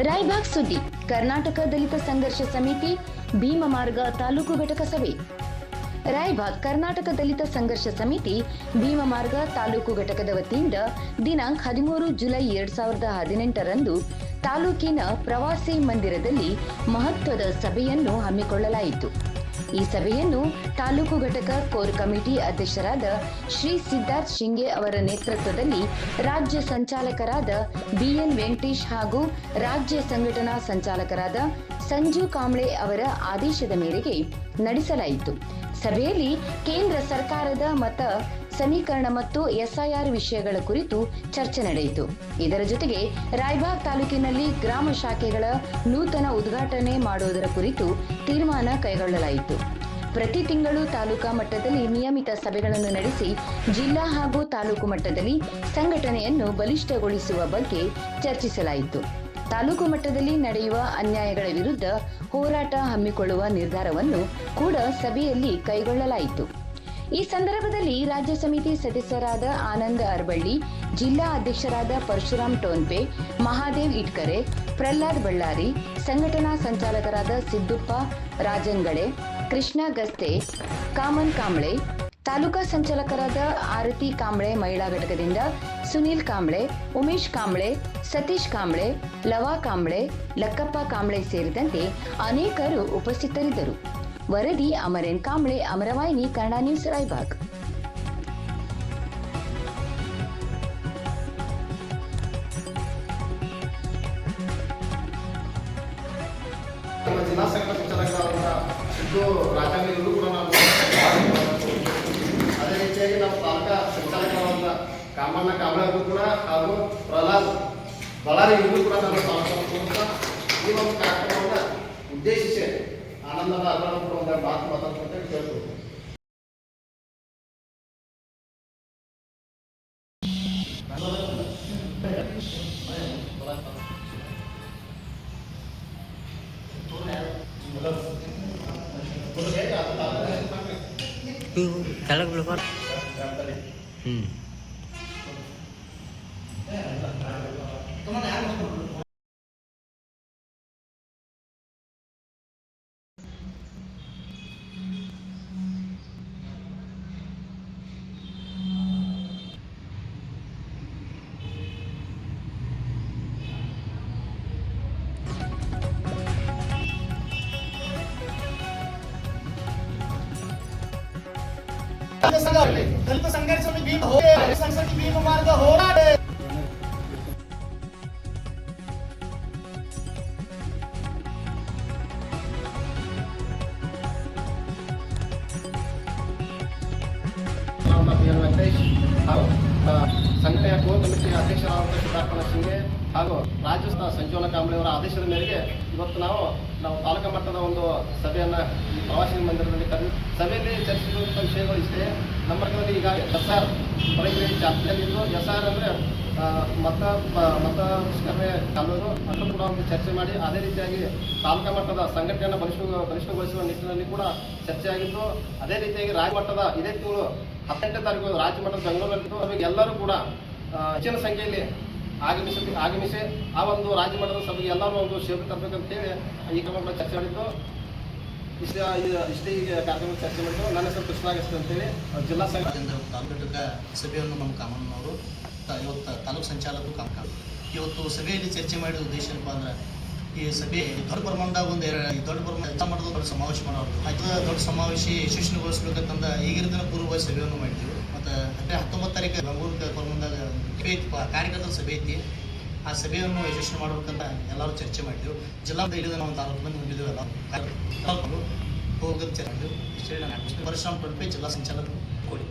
ರಾಯಬಾಗ್ ಸುದ್ದಿ. ಕರ್ನಾಟಕ ದಲಿತ ಸಂಘರ್ಷ ಸಮಿತಿ ಭೀಮಮಾರ್ಗ ತಾಲೂಕು ಘಟಕ ಸಭೆ. ರಾಯಬಾಗ್ ಕರ್ನಾಟಕ ದಲಿತ ಸಂಘರ್ಷ ಸಮಿತಿ ಭೀಮಮಾರ್ಗ ತಾಲೂಕು ಘಟಕದ ವತಿಯಿಂದ ದಿನಾಂಕ 13 ಜುಲೈ 2018ರಂದು ತಾಲೂಕಿನ ಪ್ರವಾಸಿ ಮಂದಿರದಲ್ಲಿ ಮಹತ್ವದ ಸಭೆಯನ್ನು ಹಮ್ಮಿಕೊಳ್ಳಲಾಯಿತು. ಈ ಸಭೆಯನ್ನು ತಾಲೂಕು ಘಟಕ ಕೋರ್ ಕಮಿಟಿ ಅಧ್ಯಕ್ಷರಾದ ಶ್ರೀ ಸಿದ್ಧಾರ್ಥ ಶಿಂಗೆ ಅವರ ನೇತೃತ್ವದಲ್ಲಿ ರಾಜ್ಯ ಸಂಚಾಲಕರಾದ ಬಿಎನ್ ವೆಂಕಟೇಶ್ ಹಾಗೂ ರಾಜ್ಯ ಸಂಘಟನಾ ಸಂಚಾಲಕರಾದ ಸಂಜು ಕಾಂಬ್ಳೆ ಅವರ ಆದೇಶದ ಮೇರೆಗೆ ನಡೆಸಲಾಯಿತು. ಸಭೆಯಲ್ಲಿ ಕೇಂದ್ರ ಸರ್ಕಾರದ ಮತ ಸಮೀಕರಣ ಮತ್ತು ಎಸ್ಐಆರ್ ವಿಷಯಗಳ ಕುರಿತು ಚರ್ಚೆ ನಡೆಯಿತು. ಇದರ ಜೊತೆಗೆ ರಾಯಬಾಗ್ ತಾಲೂಕಿನಲ್ಲಿ ಗ್ರಾಮ ಶಾಖೆಗಳ ನೂತನ ಉದ್ಘಾಟನೆ ಮಾಡುವುದರ ಕುರಿತು ತೀರ್ಮಾನ ಕೈಗೊಳ್ಳಲಾಯಿತು. ಪ್ರತಿ ತಿಂಗಳು ತಾಲೂಕಾ ಮಟ್ಟದಲ್ಲಿ ನಿಯಮಿತ ಸಭೆಗಳನ್ನು ನಡೆಸಿ ಜಿಲ್ಲಾ ಹಾಗೂ ತಾಲೂಕು ಮಟ್ಟದಲ್ಲಿ ಸಂಘಟನೆಯನ್ನು ಬಲಿಷ್ಠಗೊಳಿಸುವ ಬಗ್ಗೆ ಚರ್ಚಿಸಲಾಯಿತು. ತಾಲೂಕು ಮಟ್ಟದಲ್ಲಿ ನಡೆಯುವ ಅನ್ಯಾಯಗಳ ವಿರುದ್ಧ ಹೋರಾಟ ಹಮ್ಮಿಕೊಳ್ಳುವ ನಿರ್ಧಾರವನ್ನು ಕೂಡ ಸಭೆಯಲ್ಲಿ ಕೈಗೊಳ್ಳಲಾಯಿತು. ಈ ಸಂದರ್ಭದಲ್ಲಿ ರಾಜ್ಯ ಸಮಿತಿ ಸದಸ್ಯರಾದ ಆನಂದ ಅರ್ಬಳ್ಳಿ, ಜಿಲ್ಲಾ ಅಧ್ಯಕ್ಷರಾದ ಪರಶುರಾಮ್ ಟೋನ್ಪೆ, ಮಹಾದೇವ್ ಇಟ್ಕರೆ, ಪ್ರಹ್ಲಾದ್ ಬಳ್ಳಾರಿ, ಸಂಘಟನಾ ಸಂಚಾಲಕರಾದ ಸಿದ್ದಪ್ಪ ರಾಜನ್ಗಳೆ, ಕೃಷ್ಣ ಗಸ್ತೆ, ಕಾಮನ್ ಕಾಂಬ್ಳೆ, ತಾಲೂಕಾ ಸಂಚಾಲಕರಾದ ಆರತಿ ಕಾಂಬ್ಳೆ, ಮಹಿಳಾ ಘಟಕದಿಂದ ಸುನೀಲ್ ಕಾಂಬ್ಳೆ, ಉಮೇಶ್ ಕಾಂಬ್ಳೆ, ಸತೀಶ್ ಕಾಂಬ್ಳೆ, ಲವಾ ಕಾಂಬ್ಳೆ, ಲಕ್ಕಪ್ಪ ಕಾಂಬ್ಳೆ ಸೇರಿದಂತೆ ಅನೇಕರು ಉಪಸ್ಥಿತರಿದ್ದರು. ವರದಿ ಅಮರೇನ್ ಕಾಂಬ್ಳೆ, ಅಮರವಾಹಿನಿ, ಕನ್ನಡ ನ್ಯೂಸ್, ರಾಯಬಾಗ್. ಜಿಲ್ಲಾ ಸಂಘ ಸಂಚಾಲಕರಾದ ಸಿದ್ದು ರಾಜಂಗರು ಕೂಡ ನಾವು ಅದೇ ರೀತಿಯಾಗಿ ನಮ್ಮ ತಾಲೂಕಾ ಸಂಚಾಲಕರಾದ ಕಾಮಣ್ಣ ಕಾಂಬ್ಳೆ ಕೂಡ ಹಾಗೂ ಪ್ರಹ್ಲಾದ್ ಬಳ್ಳಾರಿ ಇವರು ಕೂಡ ನಮ್ಮ ತಾಲೂಕಾ ಈ ಒಂದು ಕಾರ್ಯಕ್ರಮವನ್ನು ಉದ್ದೇಶಿಸಿ ಆನಂದದ ಅರ್ಬಳ್ಳಿ ಕೂಡ ಒಂದು ಮಾತು ಮಾತಾಡ್ಕೊಂತ ಕೇಳ್ಬೋದು. दलित संघर्ष में भीम हो संसद की भीम मार्ग होराಟ ಸಂಘಟನೆಯ ಕೋರ್ ಕಮಿಟಿಯ ಅಧ್ಯಕ್ಷರಾದ ಸಿದ್ಧಾರ್ಥ ಶಿಂಗೆ ಹಾಗೂ ರಾಜ್ಯ ಸಂಜೋಲ ಕಾಂಬ್ಳೆ ಅವರ ಆದೇಶದ ಮೇರೆಗೆ ಇವತ್ತು ನಾವು ತಾಲೂಕಾ ಮಟ್ಟದ ಒಂದು ಸಭೆಯನ್ನು ಈ ಪ್ರವಾಸಿ ಮಂದಿರದಲ್ಲಿ ಸಭೆಯಲ್ಲಿ ಚರ್ಚಿಸಿರುವಂಥ ವಿಷಯಗಳು ಇಷ್ಟೇ. ನಮ್ಮಲ್ಲಿ ಈಗ SR ಪ್ರಕ್ರಿಯೆ ಚಾಲ್ತಿಯಲ್ಲಿದ್ದು, SR ಅಂದರೆ ಮತ ಪರಿಷ್ಕರಣೆ ಕಾನೂನು, ಅದನ್ನು ಕೂಡ ಒಂದು ಚರ್ಚೆ ಮಾಡಿ ಅದೇ ರೀತಿಯಾಗಿ ತಾಲೂಕಾ ಮಟ್ಟದ ಸಂಘಟನೆಯನ್ನು ಬಲಿಷ್ಠಗೊಳಿಸುವ ನಿಟ್ಟಿನಲ್ಲಿ ಕೂಡ ಚರ್ಚೆಯಾಗಿದ್ದು, ಅದೇ ರೀತಿಯಾಗಿ ರಾಜ್ಯ ಮಟ್ಟದ ಇದೇ ತಿಂಗಳು 18ನೇ ತಾರೀಕು ರಾಜ್ಯ ಮಟ್ಟದ ಬೆಂಗಳೂರಿನಲ್ಲಿದ್ದು ಅವರಿಗೆ ಎಲ್ಲರೂ ಕೂಡ ಹೆಚ್ಚಿನ ಸಂಖ್ಯೆಯಲ್ಲಿ ಆಗಮಿಸಿ ಆ ಒಂದು ರಾಜ್ಯ ಮಟ್ಟದ ಸಭೆಗೆ ಎಲ್ಲರೂ ಒಂದು ಸೇವೆ ತರಬೇಕಂತ ಹೇಳಿ ಈ ಕ್ರಮಗಳ ಚರ್ಚೆ ಮಾಡಿದ್ದು. ಇಷ್ಟೇ ಈಗ ಕಾರ್ಯಕ್ರಮ ಚರ್ಚೆ ಮಾಡಿದ್ದು. ನನ್ನ ಹೆಸರು ಕೃಷ್ಣಾಗಸ್ತ ಅಂತೇಳಿ ಜಿಲ್ಲಾ ಸಂಘದಿಂದ ತಾಲೂಕಾ ಸಭೆಯನ್ನು ನಮ್ಮ ಕಾಮಣ್ಣನವರು ಇವತ್ತು ತಾಲೂಕು ಸಂಚಾಲಕರು ಕಾಮಣ್ಣ ಇವತ್ತು ಸಭೆಯಲ್ಲಿ ಚರ್ಚೆ ಮಾಡಿದ ಉದ್ದೇಶ ಏನಪ್ಪ ಅಂದ್ರೆ, ಈ ಸಭೆ ದೊಡ್ಡ ಪ್ರಮಾಣದಾಗ ದೊಡ್ಡ ಮಟ್ಟದ ದೊಡ್ಡ ಸಮಾವೇಶ ಮಾಡೋದು ದೊಡ್ಡ ಸಮಾವೇಶ ಯಶಸ್ವಿಗೊಳಿಸ್ಬೇಕಂತಂದ ಈಗಿನ ದಿನ ಪೂರ್ವವಾಗಿ ಸಭೆಯನ್ನು ಮಾಡಿದ್ವಿ. ಮತ್ತು 19 ತಾರೀಕು ಬೆಂಗಳೂರು ಪ್ರಮಾಣದಾಗ ಕಾರ್ಯಕರ್ತರ ಸಭೆ ಐತಿ. ಆ ಸಭೆಯನ್ನು ಯಶಸ್ವಿ ಮಾಡ್ಬೇಕಂತ ಎಲ್ಲರೂ ಚರ್ಚೆ ಮಾಡಿದ್ವಿ. ಜಿಲ್ಲಾ ಇಲ್ಲಿಂದ ನಾವು 40 ಮಂದಿ ಹೊಂದಿದ್ದೇವೆ. ಎಲ್ಲ ಹೋಗೋದು ಚರ್ಚೆ ಮಾಡಿದ್ವಿ. ಪರಶುರಾಮ್ ಟೊಳ್ಪೆ, ಜಿಲ್ಲಾ ಸಂಚಾಲಕರು, ಕೋಡಿ.